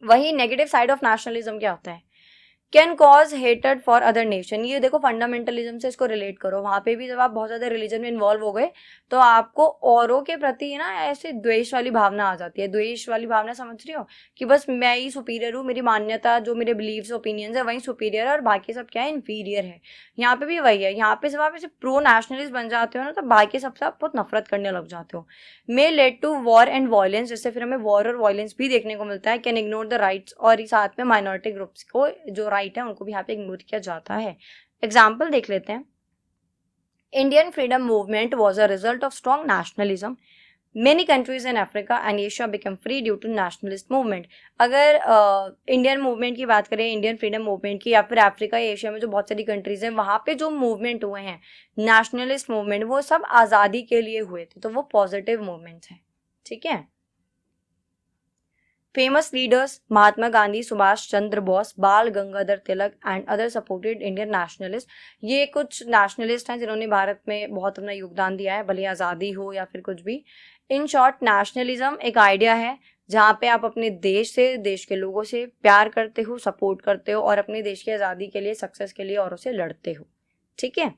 वही नेगेटिव साइड ऑफ नेशनलिज्म क्या होता है can cause hated for other nation. ये देखो फंडामेंटलिज्म से इसको रिलेट करो, वहां पे भी जब आप बहुत ज्यादा रिलीजन में इन्वॉल्व हो गए तो आपको औरों के प्रति ना ऐसे द्वेष वाली भावना आ जाती है। द्वेष वाली भावना समझ रही हो, कि बस मैं ही सुपीरियर हूँ, मेरी मान्यता जो मेरे बिलीव्स ओपिनियंस है वही सुपीरियर है और बाकी सब क्या है, इंफीरियर है। यहाँ पे भी वही है, यहाँ पे जब आप ऐसे प्रो नेशनलिस्ट बन जाते हो ना तो बाकी सबसे आप बहुत नफरत करने लग जाते हो। May led to war and violence, जिससे फिर हमें वॉर और वायलेंस भी देखने को मिलता है। कैन इग्नोर द राइट्स, और साथ में माइनॉरिटी ग्रुप्स को जो राइट है उनको भी यहाँ पे इग्नोर किया जाता है। एग्जाम्पल देख लेते हैं। Indian freedom movement was a result of strong nationalism. Many countries in Africa and Asia became free due to nationalist movement। अगर इंडियन मूवमेंट की बात करें, इंडियन फ्रीडम मूवमेंट की, या फिर अफ्रीका या एशिया में जो बहुत सारी कंट्रीज हैं वहाँ पे जो मूवमेंट हुए हैं नेशनलिस्ट मूवमेंट, वो सब आज़ादी के लिए हुए थे, तो वो पॉजिटिव मूवमेंट्स हैं। ठीक है। Famous leaders Mahatma Gandhi, Subhash Chandra Bose, Bal Gangadhar Tilak and other supported Indian nationalist. ये कुछ नेशनलिस्ट हैं जिन्होंने भारत में बहुत अपना योगदान दिया है, भले आज़ादी हो या फिर कुछ भी। इन शॉर्ट, नेशनलिज्म एक आइडिया है जहाँ पे आप अपने देश से, देश के लोगों से प्यार करते हो, सपोर्ट करते हो और अपने देश की आज़ादी के लिए, सक्सेस के लिए औरों से लड़ते हो। ठीक है।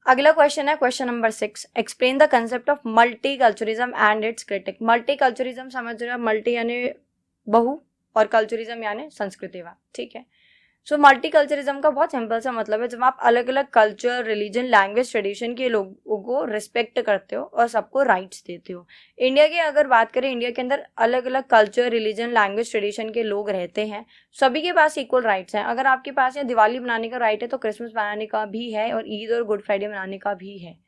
अगला क्वेश्चन है question number 6। Explain the concept of multiculturalism and it's critic. Multiculturalism समझ रहे हो, मल्टी यानी बहु और कल्चरिज्म यानी संस्कृतिवाद। ठीक है। सो मल्टीकल्चरिज्म का बहुत सिंपल सा मतलब है जब आप अलग अलग कल्चर, रिलीजन, लैंग्वेज, ट्रेडिशन के लोगों को रिस्पेक्ट करते हो और सबको राइट्स देते हो। इंडिया की अगर बात करें, इंडिया के अंदर अलग अलग कल्चर, रिलीजन, लैंग्वेज, ट्रेडिशन के लोग रहते हैं, सभी के पास इक्वल राइट्स हैं। अगर आपके पास यहाँ दिवाली मनाने का राइट है तो क्रिसमस मनाने का भी है और ईद और गुड फ्राइडे मनाने का भी है।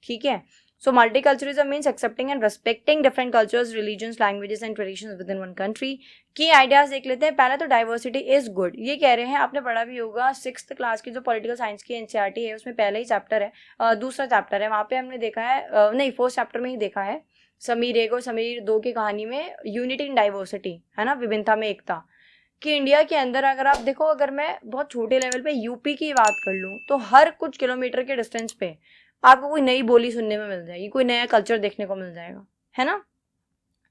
ठीक है। So multiculturalism means accepting and respecting different cultures, religions, languages and traditions within one country। की आइडियाज देख लेते हैं। पहले तो डाइवर्सिटी इज गुड, ये कह रहे हैं, आपने पढ़ा भी होगा 6th क्लास की जो पॉलिटिकल साइंस की एनसीईआरटी है उसमें पहला ही चैप्टर है, दूसरा चैप्टर है, वहाँ पे हमने देखा है, नहीं 4th चैप्टर में ही देखा है, समीर 1 और समीर 2 की कहानी में, यूनिटी इन डाइवर्सिटी, है ना, विभिन्नता में एकता। कि इंडिया के अंदर अगर आप देखो, अगर मैं बहुत छोटे लेवल पे यूपी की बात कर लूँ तो हर कुछ किलोमीटर के डिस्टेंस पे आपको कोई नई बोली सुनने में मिल जाएगी, कोई नया कल्चर देखने को मिल जाएगा, है ना।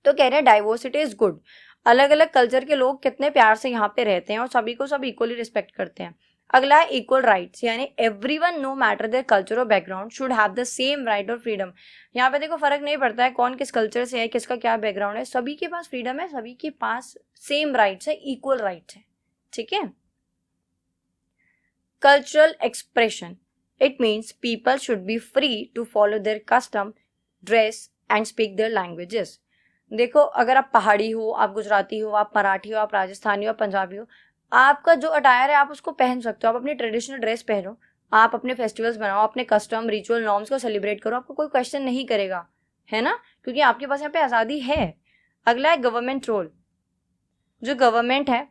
तो कह रहे हैं डाइवर्सिटी इज गुड, अलग अलग कल्चर के लोग कितने प्यार से यहाँ पे रहते हैं और सभी को सब इक्वली रिस्पेक्ट करते हैं। अगला है इक्वल राइट्स, यानी everyone no matter their culture और background should have the same right और फ्रीडम। यहाँ पे देखो फर्क नहीं पड़ता है कौन किस कल्चर से है, किसका क्या बैकग्राउंड है, सभी के पास फ्रीडम है, सभी के पास सेम राइट्स है, इक्वल राइट्स है। ठीक है। Cultural expression, it means people should be free to follow their custom, dress and speak their languages। देखो, अगर आप पहाड़ी हो, आप गुजराती हो, आप मराठी हो, आप राजस्थानी हो, आप पंजाबी हो, आपका जो अटायर है आप उसको पहन सकते हो, आप अपनी ट्रेडिशनल ड्रेस पहनो, आप अपने फेस्टिवल्स बनाओ, अपने कस्टम, रिचुअल, नॉर्म्स को सेलिब्रेट करो, आपको कोई क्वेश्चन नहीं करेगा, है ना, क्योंकि आपके पास यहाँ पे आज़ादी है। अगला है गवर्नमेंट रोल। जो गवर्नमेंट है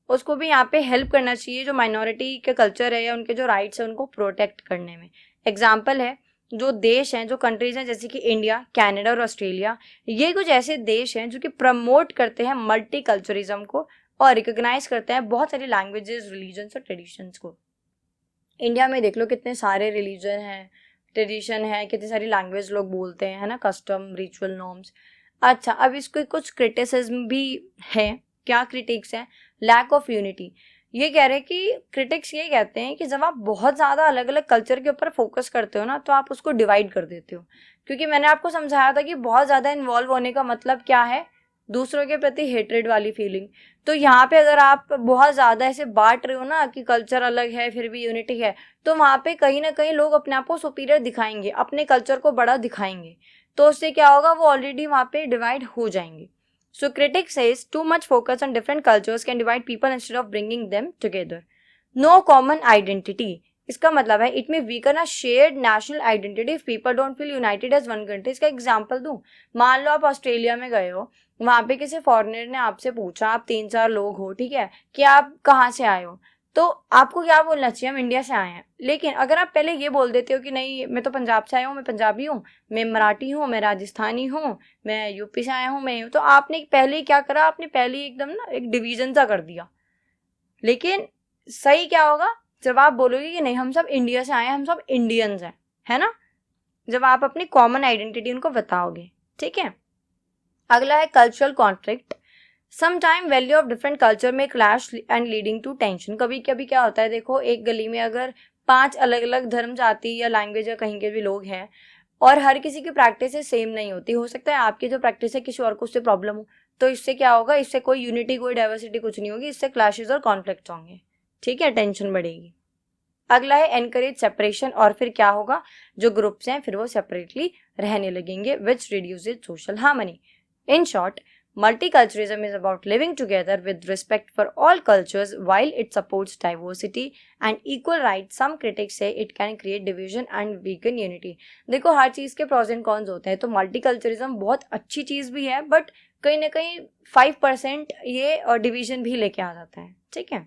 उसको भी यहाँ पे हेल्प करना चाहिए जो माइनॉरिटी के कल्चर है या उनके जो राइट्स है उनको प्रोटेक्ट करने में। एग्जाम्पल है, जो देश हैं, जो कंट्रीज हैं, जैसे कि इंडिया, कनाडा और ऑस्ट्रेलिया, ये कुछ ऐसे देश हैं जो कि प्रमोट करते हैं मल्टीकल्चरिज्म को और रिकॉग्नाइज करते हैं बहुत सारी लैंग्वेजेस, रिलीजन्स और ट्रेडिशंस को। इंडिया में देख लो कितने सारे रिलीजन हैं, ट्रेडिशन है, कितनी सारी लैंग्वेज लोग बोलते हैं, है ना, कस्टम, रिचुअल, नॉर्म्स। अच्छा, अब इसके कुछ क्रिटिसिज्म भी है। क्या क्रिटिक्स हैं? Lack of unity. ये कह रहे हैं कि क्रिटिक्स ये कहते हैं कि जब आप बहुत ज़्यादा अलग अलग कल्चर के ऊपर फोकस करते हो ना तो आप उसको डिवाइड कर देते हो, क्योंकि मैंने आपको समझाया था कि बहुत ज़्यादा इन्वॉल्व होने का मतलब क्या है, दूसरों के प्रति हेट्रेड वाली फीलिंग। तो यहाँ पे अगर आप बहुत ज़्यादा ऐसे बांट रहे हो ना कि कल्चर अलग है फिर भी यूनिटी है, तो वहाँ पे कहीं ना कहीं लोग अपने आप को सुपीरियर दिखाएंगे, अपने कल्चर को बड़ा दिखाएंगे, तो उससे क्या होगा, वो ऑलरेडी वहाँ पे डिवाइड हो जाएंगे। So critics says too much focus on different cultures can divide people instead of bringing them together. No common identity, इसका मतलब है it may weaken a shared national identity if people don't feel united as one country। इसका example दूं, मान लो आप Australia में गए हो, वहाँ पे किसी फॉरेनर ने आपसे पूछा, आप 3-4 लोग हो, ठीक है, कि आप कहाँ से आए हो, तो आपको क्या बोलना चाहिए, हम इंडिया से आए हैं। लेकिन अगर आप पहले ये बोल देते हो कि नहीं मैं तो पंजाब से आया हूँ, मैं पंजाबी हूँ, मैं मराठी हूँ, मैं राजस्थानी हूँ, मैं यूपी से आया हूँ, मैं, तो आपने पहले ही क्या करा, आपने पहले ही एकदम ना एक डिवीजन सा कर दिया। लेकिन सही क्या होगा, जब आप बोलोगे कि नहीं हम सब इंडिया से आए हैं, हम सब इंडियंस हैं, है ना, जब आप अपनी कॉमन आइडेंटिटी उनको बताओगे। ठीक है। अगला है cultural conflict. Sometime value of different culture में clash and leading to tension. कभी कभी क्या होता है, देखो एक गली में अगर 5 अलग अलग धर्म जाति या लैंग्वेज या कहीं के भी लोग हैं और हर किसी की प्रैक्टिस सेम नहीं होती, हो सकता है आपकी जो प्रैक्टिस है किसी और को उससे प्रॉब्लम हो, तो इससे क्या होगा, इससे कोई यूनिटी कोई डाइवर्सिटी कुछ नहीं होगी, इससे क्लैशेस और कॉन्फ्लिक्ट होंगे, ठीक है, टेंशन बढ़ेगी। अगला है एनकरेज सेपरेशन, और फिर क्या होगा, जो ग्रुप्स हैं फिर वो सेपरेटली रहने लगेंगे, which reduces social harmony. In short, multiculturalism is about living together with respect for all cultures while it supports diversity and equal rights. Some critics say it can create division and weaken unity. देखो हर चीज के pros and cons होते हैं, तो multiculturalism बहुत अच्छी चीज भी है, बट कहीं ना कहीं 5% ये डिवीजन भी लेके आ जाता है, ठीक है।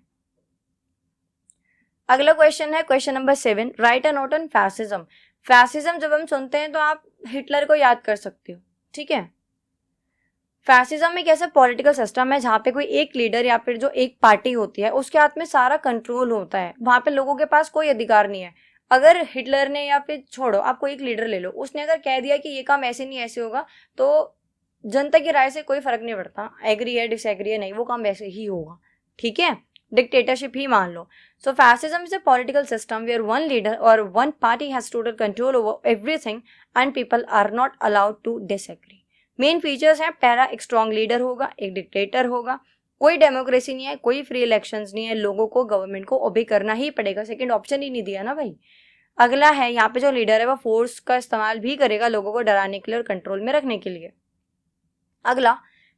अगला क्वेश्चन है question number 7, right a note on fascism. Fascism जब हम सुनते हैं तो आप हिटलर को याद कर सकते हो, ठीक है। फैसिज्म एक ऐसा पॉलिटिकल सिस्टम है जहाँ पे कोई एक लीडर या फिर जो एक पार्टी होती है उसके हाथ में सारा कंट्रोल होता है, वहां पे लोगों के पास कोई अधिकार नहीं है। अगर हिटलर ने, या फिर छोड़ो आप कोई एक लीडर ले लो, उसने अगर कह दिया कि ये काम ऐसे नहीं ऐसे होगा, तो जनता की राय से कोई फर्क नहीं पड़ता, एग्री है डिसएग्री है, नहीं वो काम वैसे ही होगा, ठीक है, डिक्टेटरशिप ही मान लो। So fascism is a political system where one leader और one party has total control over everything and people are not allowed to disagree. Main features हैं, पहला एक स्ट्रॉन्ग लीडर होगा, एक डिक्टेटर होगा, कोई डेमोक्रेसी नहीं है, कोई फ्री इलेक्शंस नहीं है, लोगों को गवर्नमेंट को ओबे करना ही पड़ेगा, सेकंड ऑप्शन ही नहीं दिया ना भाई। अगला है यहाँ पे जो लीडर है वो फोर्स का इस्तेमाल भी करेगा लोगों को डराने के लिए और कंट्रोल में रखने के लिए। अगला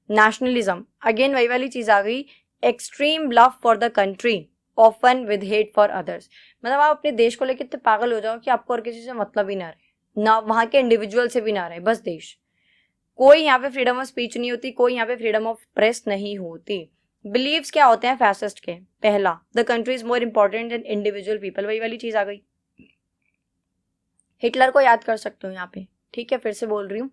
नेशनलिज्म, अगेन वही वाली चीज आ गई, extreme love for the country often with hate for others. मतलब आप अपने देश को लेकर इतने पागल हो जाओ कि आपको और किसी से मतलब ही ना रहे, ना वहां के इंडिविजुअल से भी ना रहे, बस देश। कोई यहाँ पे फ्रीडम ऑफ स्पीच नहीं होती, कोई यहाँ पे फ्रीडम ऑफ प्रेस नहीं होती। बिलीव्स क्या होते हैं फैसिस्ट के, पहला the country is more important than individual people, वही वाली चीज आ गई। हिटलर को याद कर सकते हो यहाँ पे, ठीक है, फिर से बोल रही हूँ,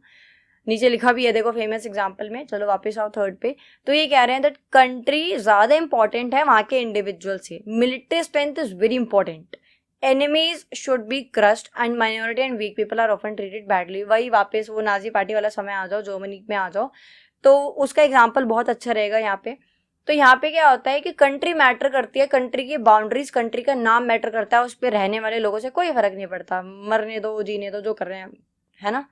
नीचे लिखा भी है देखो फेमस एग्जाम्पल में। चलो वापस आओ थर्ड पे, तो ये कह रहे हैं दैट कंट्री ज्यादा इंपॉर्टेंट है वहां के इंडिविजुअल से, military strength is very important, enemies should be crushed and minority and weak people are often treated badly। वही वापस वो नाजी पार्टी वाला समय आ जाओ, जर्मनी में आ जाओ, तो उसका एग्जाम्पल बहुत अच्छा रहेगा यहाँ पे। तो यहाँ पे क्या होता है कि कंट्री मैटर करती है, कंट्री की बाउंड्रीज, कंट्री का नाम मैटर करता है, उस पर रहने वाले लोगों से कोई फर्क नहीं पड़ता, मरने दो जीने दो जो कर रहे हैं, है ना।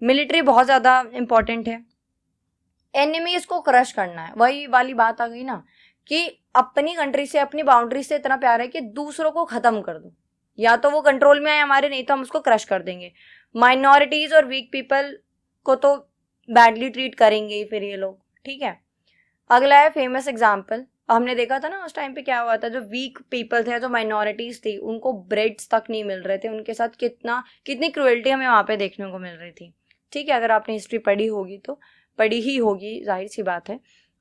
मिलिट्री बहुत ज्यादा इंपॉर्टेंट है, एनिमीज को क्रश करना है, वही वाली बात आ गई ना कि अपनी कंट्री से अपनी बाउंड्री से इतना प्यार है कि दूसरों को खत्म कर दो, या तो वो कंट्रोल में आए हमारे, नहीं तो हम उसको क्रश कर देंगे। माइनॉरिटीज और वीक पीपल को तो बैडली ट्रीट करेंगे ही फिर ये लोग, ठीक है। अगला है फेमस एग्जाम्पल, हमने देखा था ना उस टाइम पे क्या हुआ था, जो वीक पीपल थे, जो माइनॉरिटीज थी, उनको ब्रेड्स तक नहीं मिल रहे थे, उनके साथ कितनी क्रुएल्टी हमें वहां पे देखने को मिल रही थी, ठीक है। अगर आपने हिस्ट्री पढ़ी होगी तो पढ़ी ही होगी, जाहिर सी बात है।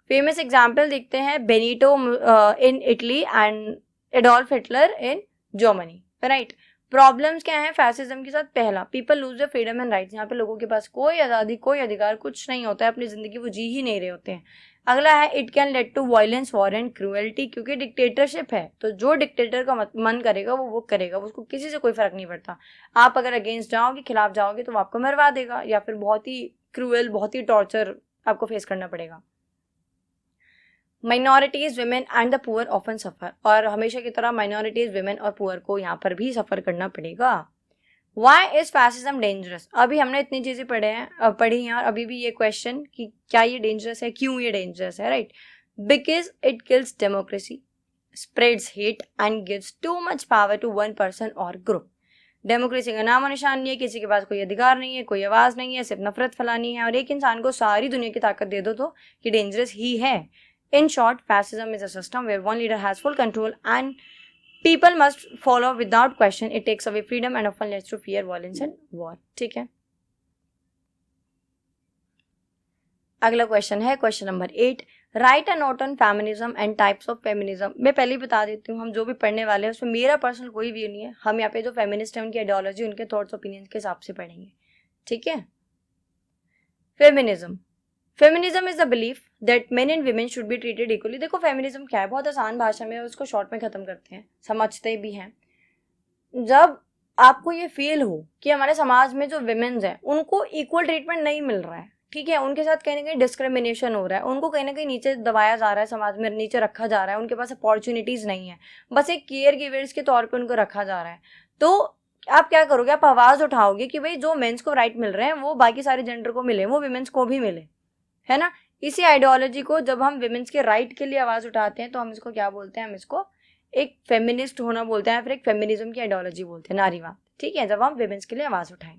फेमस एग्जाम्पल देखते हैं, Benito in Italy and Adolf Hitler in Germany, right. Problems क्या है फैसिज्म के साथ, पहला people lose their freedom and rights, यहाँ पे लोगों के पास कोई आज़ादी कोई अधिकार कुछ नहीं होता है, अपनी जिंदगी वो जी ही नहीं रहे होते हैं। अगला है it can lead to violence war and cruelty, क्योंकि डिक्टेटरशिप है तो जो डिक्टेटर का मन करेगा वो करेगा, उसको किसी से कोई फर्क नहीं पड़ता। आप अगर अगेंस्ट जाओगे, खिलाफ जाओगे, तो वो आपको मरवा देगा या फिर बहुत ही क्रूएल, बहुत ही टॉर्चर आपको फेस करना पड़ेगा। Minorities, women and the poor often suffer, और हमेशा की तरह माइनॉरिटीज, विमेन और पुअर को यहाँ पर भी सफर करना पड़ेगा। वाई इज फैसिज्म डेंजरस, अभी हमने इतनी चीजें पढ़ी हैं और अभी भी ये क्वेश्चन कि क्या ये डेंजरस है, क्यों ये डेंजरस है, right. Because it kills democracy, spreads hate and gives too much power to one person और ग्रुप। डेमोक्रेसी का नामो निशान नहीं है, किसी के पास कोई अधिकार नहीं है, कोई आवाज नहीं है, सिर्फ नफरत फैलानी है, और एक इंसान को सारी दुनिया की ताकत दे दो तो ये डेंजरस ही है। In short, fascism is a system where one leader has full control and people must follow without question. It takes away freedom and often leads to fear, violence and war. ठीक है। अगला question है question number 8, right a note on feminism and types of feminism. मैं पहले ही बता देती हूँ, हम जो भी पढ़ने वाले हैं उसमें मेरा पर्सनल कोई व्यू नहीं है, हम यहाँ पे जो फेमिनिस्ट है उनकी आइडियोलॉजी, उनके थॉट्स ओपिनियन के हिसाब से पढ़ेंगे, ठीक है। Feminism, feminism is the belief that main and women should be treated equally. देखो फेमिनिज्म क्या है, बहुत आसान भाषा में, उसको शॉर्ट में खत्म करते हैं, समझते भी हैं। जब आपको ये फील हो कि हमारे समाज में जो विमेन्स हैं उनको इक्वल ट्रीटमेंट नहीं मिल रहा है, ठीक है, उनके साथ कहीं ना कहीं डिस्क्रिमिनेशन हो रहा है, उनको कहीं ना कहीं नीचे दबाया जा रहा है, समाज में नीचे रखा जा रहा है, उनके पास अपॉर्चुनिटीज नहीं है, बस एक केयर गिवर्स के तौर पे उनको रखा जा रहा है। तो आप क्या करोगे, आप आवाज उठाओगे कि भाई जो मेंस को राइट मिल रहे हैं वो बाकी सारे जेंडर को मिले, वो विमेंस को भी मिले, है ना। इसी आइडियोलॉजी को जब हम विमेंस के राइट के लिए आवाज उठाते हैं तो हम इसको क्या बोलते हैं, हम इसको एक फेमिनिस्ट होना बोलते हैं, फिर एक फेमिनिज्म की आइडियोलॉजी बोलते हैं, नारीवाद। ठीक है, जब हम विमेंस के लिए आवाज उठाएं।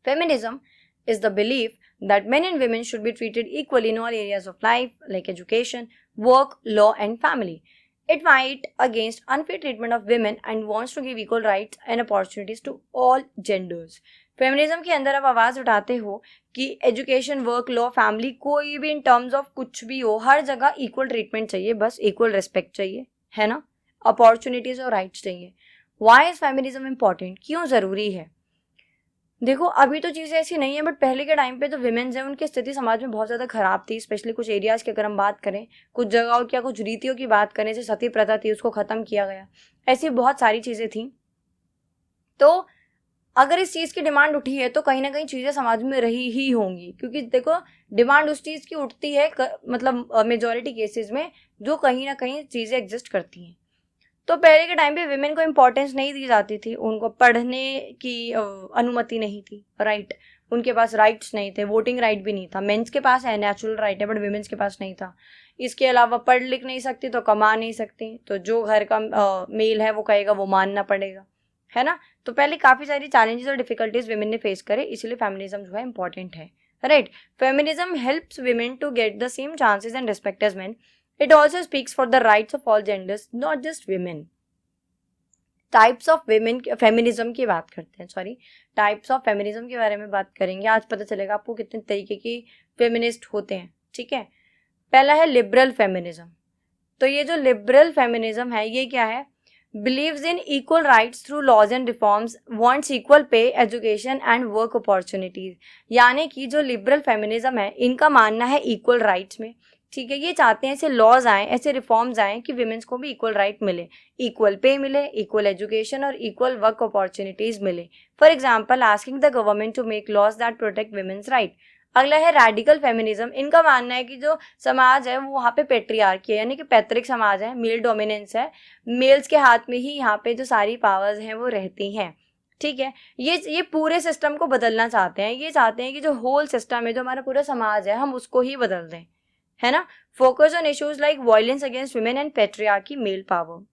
Feminism is the belief that men and women should be treated equally in all areas of life like education, work, law and family. It fights against unfair treatment of women and wants to give equal rights and opportunities to all genders. Feminism के अंदर आप आवाज उठाते हो कि education, work, law, family, कोई भी in terms of कुछ भी हो, हर जगह इक्वल ट्रीटमेंट चाहिए, बस इक्वल रिस्पेक्ट चाहिए, है ना, अपॉर्चुनिटीज और राइट्स चाहिए। वाई इज फेमिनिज्म इंपॉर्टेंट, क्यों जरूरी है। देखो अभी तो चीज़ें ऐसी नहीं है, बट पहले के टाइम पे जो विमेन्स हैं उनकी स्थिति समाज में बहुत ज़्यादा खराब थी, स्पेशली कुछ एरियाज़ की अगर हम बात करें, कुछ जगहों की या कुछ रीतियों की बात करें, जैसे सती प्रथा थी उसको ख़त्म किया गया, ऐसी बहुत सारी चीज़ें थी। तो अगर इस चीज़ की डिमांड उठी है तो कहीं ना कहीं चीज़ें समाज में रही ही होंगी, क्योंकि देखो डिमांड उस चीज़ की उठती है मतलब मेजोरिटी केसेस में जो कहीं ना कहीं चीज़ें एग्जिस्ट करती हैं। तो पहले के टाइम पे विमेन को इम्पोर्टेंस नहीं दी जाती थी, उनको पढ़ने की अनुमति नहीं थी, राइट, उनके पास राइट्स नहीं थे, वोटिंग राइट भी नहीं था। मेंस के पास है, नेचुरल राइट है, बट विमेन्स के पास नहीं था। इसके अलावा पढ़ लिख नहीं सकती तो कमा नहीं सकती, तो जो घर का मेल है वो कहेगा वो मानना पड़ेगा, है ना। तो पहले काफ़ी सारी चैलेंजेस और डिफिकल्टीज विमेन ने फेस करे, इसीलिए फेमिनिज्म जो है इंपॉर्टेंट है, right. Feminism helps women to get the same chances and respect as men. It also speaks for the rights of all genders, not just women. Types of women feminism की बात करते हैं, sorry, types of feminism के बारे में बात करेंगे। आज पता चलेगा आपको कितने तरीके की फेमिनिस्ट होते हैं, ठीक है। पहला है लिबरल फेमिनिज्म। तो ये जो लिबरल फेमिनिज्म है ये क्या है, believes in equal rights through laws and reforms, wants equal pay, education and work opportunities। यानी कि जो लिबरल फेमिनिज्म है इनका मानना है इक्वल राइट्स में, ठीक है। ये चाहते हैं ऐसे लॉज आए, ऐसे रिफॉर्म्स आए कि विमेंस को भी इक्वल राइट मिले, इक्वल पे मिले, इक्वल एजुकेशन और इक्वल वर्क अपॉर्चुनिटीज मिले। For example asking the government to make laws that protect women's right. अगला है रेडिकल फेमिनिज्म। इनका मानना है कि जो समाज है वो वहाँ पे पेट्रियार्की है, यानी कि पैतृक समाज है, मेल डोमिनेंस है, मेल्स के हाथ में ही यहाँ पे जो सारी पावर्स हैं वो रहती हैं, ठीक है। ये पूरे सिस्टम को बदलना चाहते हैं, ये चाहते हैं कि जो होल सिस्टम है, जो हमारा पूरा समाज है, हम उसको ही बदल दें, है ना। Focus on issues like violence against women and patriarchy, male power.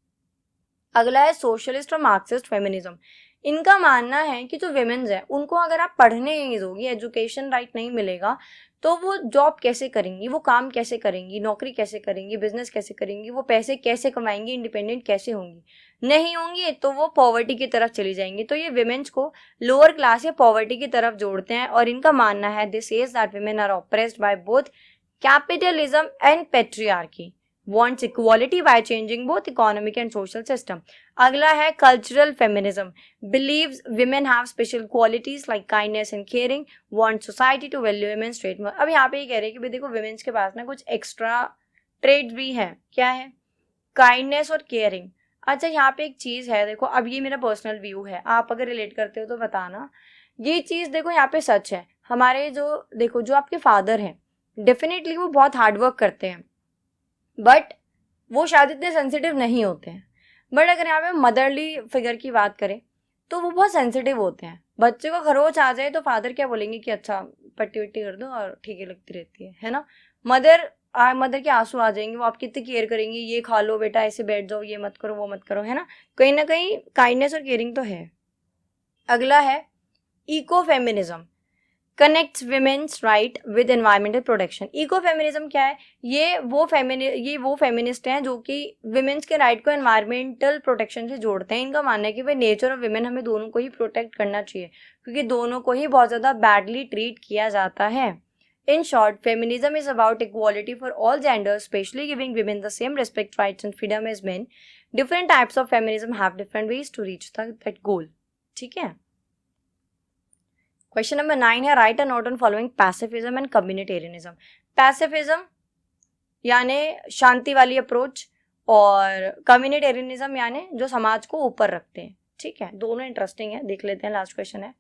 अगला है सोशलिस्ट और मार्क्सिस्ट फेमिनिज्म। इनका मानना है कि जो विमेन्स है उनको अगर आप पढ़ने नहीं दोगी, एजुकेशन राइट नहीं मिलेगा, तो वो जॉब कैसे करेंगी, वो काम कैसे करेंगी, नौकरी कैसे करेंगी, बिजनेस कैसे करेंगी, वो पैसे कैसे कमाएंगी, इंडिपेंडेंट कैसे होंगी, नहीं होंगी तो वो पॉवर्टी की तरफ चली जाएंगी। तो ये विमेन्स को लोअर क्लास या पॉवर्टी की तरफ जोड़ते हैं, और इनका मानना है this says that women are oppressed by both capitalism and patriarchy, wants equality by changing both economic and social system. अगला है cultural feminism, believes women have special qualities like kindness and caring, wants society to value women's trait। अब यहाँ पे ये कह रहे हैं कि भाई देखो women's के पास ना कुछ extra ट्रेड भी है, क्या है, काइंडनेस और केयरिंग। अच्छा यहाँ पे एक चीज है, देखो अब ये मेरा पर्सनल व्यू है, आप अगर रिलेट करते हो तो बताना। ये चीज देखो यहाँ पे सच है, हमारे जो देखो जो आपके फादर हैं डेफिनेटली वो बहुत हार्डवर्क करते हैं, बट वो शायद इतने सेंसिटिव नहीं होते हैं। बट अगर यहाँ पे मदरली फिगर की बात करें तो वो बहुत सेंसिटिव होते हैं। बच्चे को खरोच आ जाए तो फादर क्या बोलेंगे कि अच्छा पट्टी वट्टी कर दो और ठीक है लगती रहती है ना। मदर के आंसू आ जाएंगे, वो आपकी इतनी केयर करेंगी, ये खा लो बेटा, ऐसे बैठ जाओ, ये मत करो वो मत करो, है ना। कहीं ना कहीं काइंडनेस और केयरिंग तो है। अगला है eco feminism, connects women's right with environmental protection. Eco feminism क्या है, ये वो फेमिनिस्ट हैं जो कि विमेन्स के राइट को एनवायरमेंटल प्रोटेक्शन से जोड़ते हैं। इनका मानना है कि भाई नेचर और विमेन हमें दोनों को ही प्रोटेक्ट करना चाहिए, क्योंकि दोनों को ही बहुत ज़्यादा बैडली ट्रीट किया जाता है। In short, feminism is about equality for all genders, especially giving women the same respect, rights and freedom as men. Different types of feminism have different ways to reach that goal. ठीक है। Question number 9 है write a note on following pacifism and communitarianism. Pacifism यानी शांति वाली approach, और कम्युनिटेरियनिज्म यानी जो समाज को ऊपर रखते हैं, ठीक है। दोनों इंटरेस्टिंग है, देख लेते हैं। लास्ट क्वेश्चन है,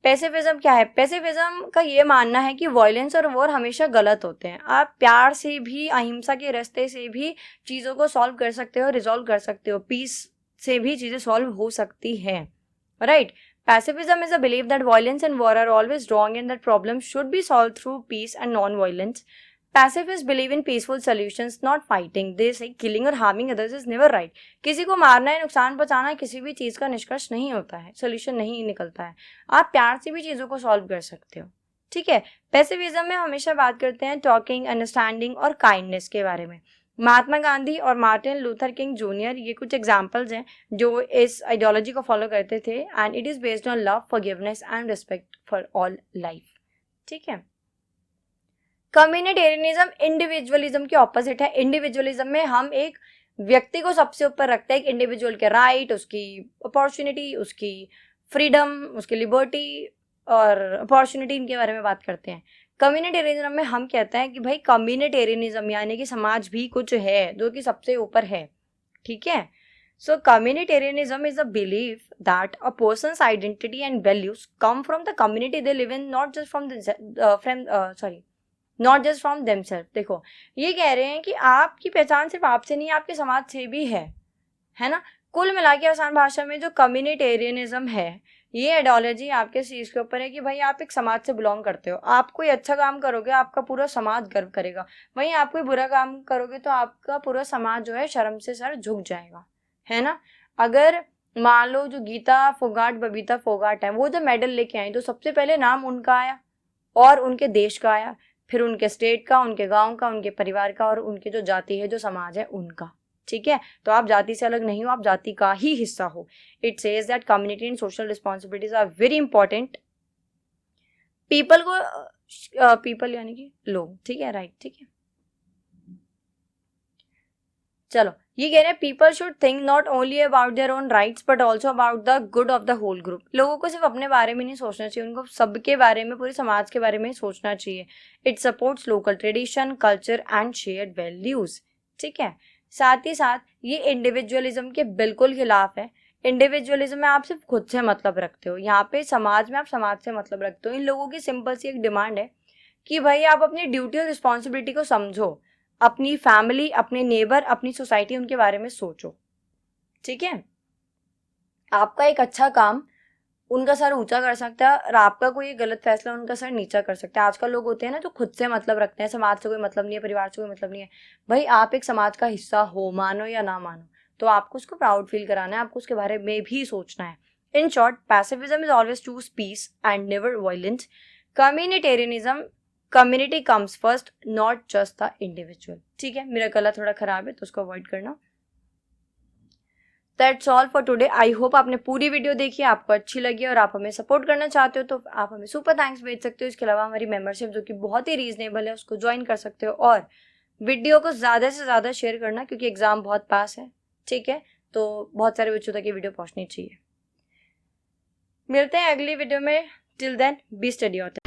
पैसिफिज्म क्या है? पैसिफिज्म का ये मानना है कि वायलेंस और वॉर हमेशा गलत होते हैं। आप प्यार से भी, अहिंसा के रास्ते से भी चीज़ों को सॉल्व कर सकते हो, रिजॉल्व कर सकते हो, पीस से भी चीज़ें सॉल्व हो सकती हैं, right? Pacifism is a belief that violence and war are always wrong and that problems should be solved through peace and non-violence. Pacifists believe in peaceful solutions, not fighting. They say killing or harming others is never right. किसी को मारना है, नुकसान पहुंचाना है, किसी भी चीज़ का निष्कर्ष नहीं होता है, सोल्यूशन नहीं निकलता है। आप प्यार से भी चीज़ों को सॉल्व कर सकते हो, ठीक है? पैसिफिज्म में हमेशा बात करते हैं टॉकिंग, अंडरस्टैंडिंग और काइंडनेस के बारे में। महात्मा गांधी और मार्टिन लूथर किंग जूनियर ये कुछ एग्जाम्पल्स हैं जो इस आइडियोलॉजी को फॉलो करते थे, and it is based on love, forgiveness and respect for all life, ठीक है? कम्युनिटेरियनिज्म इंडिविजुअलिज्म के ऑपोजिट है। इंडिविजुअलिज्म में हम एक व्यक्ति को सबसे ऊपर रखते हैं, एक इंडिविजुअल के राइट, उसकी अपॉर्चुनिटी, उसकी फ्रीडम, उसकी लिबर्टी और अपॉर्चुनिटी, इनके बारे में बात करते हैं। कम्युनिटेरियनिज्म में हम कहते हैं कि भाई कम्युनिटेरियनिज्म यानी कि समाज भी कुछ है जो कि सबसे ऊपर है, ठीक है? So communitarianism is a belief that a person's identity and values come from the community they live in, not just from themselves. देखो, ये कह रहे हैं कि आपकी पहचान सिर्फ आपसे नहीं, आपके समाज से भी है ना? कुल मिला के आसान भाषा में जो कम्युनिटेरियनिज्म है, ये आइडियोलॉजी आपके चीज के ऊपर है कि भाई आप एक समाज से बिलोंग करते हो। आप कोई अच्छा काम करोगे, आपका पूरा समाज गर्व करेगा। वहीं आप कोई बुरा काम करोगे तो आपका पूरा समाज जो है शर्म से सर झुक जाएगा, है ना? अगर मान लो जो गीता फोगाट, बबीता फोगाट है, वो जब मेडल लेके आई तो सबसे पहले नाम उनका आया और उनके देश का आया, फिर उनके स्टेट का, उनके गांव का, उनके परिवार का और उनके जो जाति है, जो समाज है, उनका, ठीक है? तो आप जाति से अलग नहीं हो, आप जाति का ही हिस्सा हो। It says that community and social responsibilities are very important. People को पीपल यानी कि लोग, ठीक है, राइट, ठीक है? चलो, ये कह रहे हैं people should think not only about their own rights but also about the good of the whole group. लोगों को सिर्फ अपने बारे में नहीं सोचना चाहिए, उनको सबके बारे में, पूरे समाज के बारे में सोचना चाहिए। It supports local tradition, culture and shared values, ठीक है? साथ ही साथ ये इंडिविजुअलिज्म के बिल्कुल खिलाफ है। इंडिविजुअलिज्म में आप सिर्फ खुद से मतलब रखते हो, यहाँ पे समाज में आप समाज से मतलब रखते हो। इन लोगों की सिंपल सी एक डिमांड है कि भाई आप अपनी ड्यूटी और रिस्पॉन्सिबिलिटी को समझो, अपनी फैमिली, अपने नेबर, अपनी सोसाइटी, उनके बारे में सोचो, ठीक है? आपका एक अच्छा काम उनका सर ऊंचा कर सकता है और आपका कोई गलत फैसला उनका सर नीचा कर सकता है। आजकल लोग होते हैं ना जो खुद से मतलब रखते हैं, समाज से कोई मतलब नहीं है, परिवार से कोई मतलब नहीं है। भाई आप एक समाज का हिस्सा हो, मानो या ना मानो, तो आपको उसको प्राउड फील कराना है, आपको उसके बारे में भी सोचना है। In short, pacifism is always choose peace and never violence. Communitarianism, community comes first, not just the individual, ठीक है? मेरा गला थोड़ा खराब है तो उसको अवॉइड करना। That's all for today. I hope आपने पूरी वीडियो देखी, आपको अच्छी लगी और आप हमें सपोर्ट करना चाहते हो तो आप हमें सुपर थैंक्स भेज सकते हो। इसके अलावा हमारी मेंबरशिप जो कि बहुत ही रीजनेबल है, उसको ज्वाइन कर सकते हो। और वीडियो को ज़्यादा से ज़्यादा शेयर करना क्योंकि एग्जाम बहुत पास है, ठीक है? तो बहुत सारे बच्चों तक ये वीडियो पहुंचनी चाहिए। मिलते हैं अगली वीडियो में। Till then, be study ought.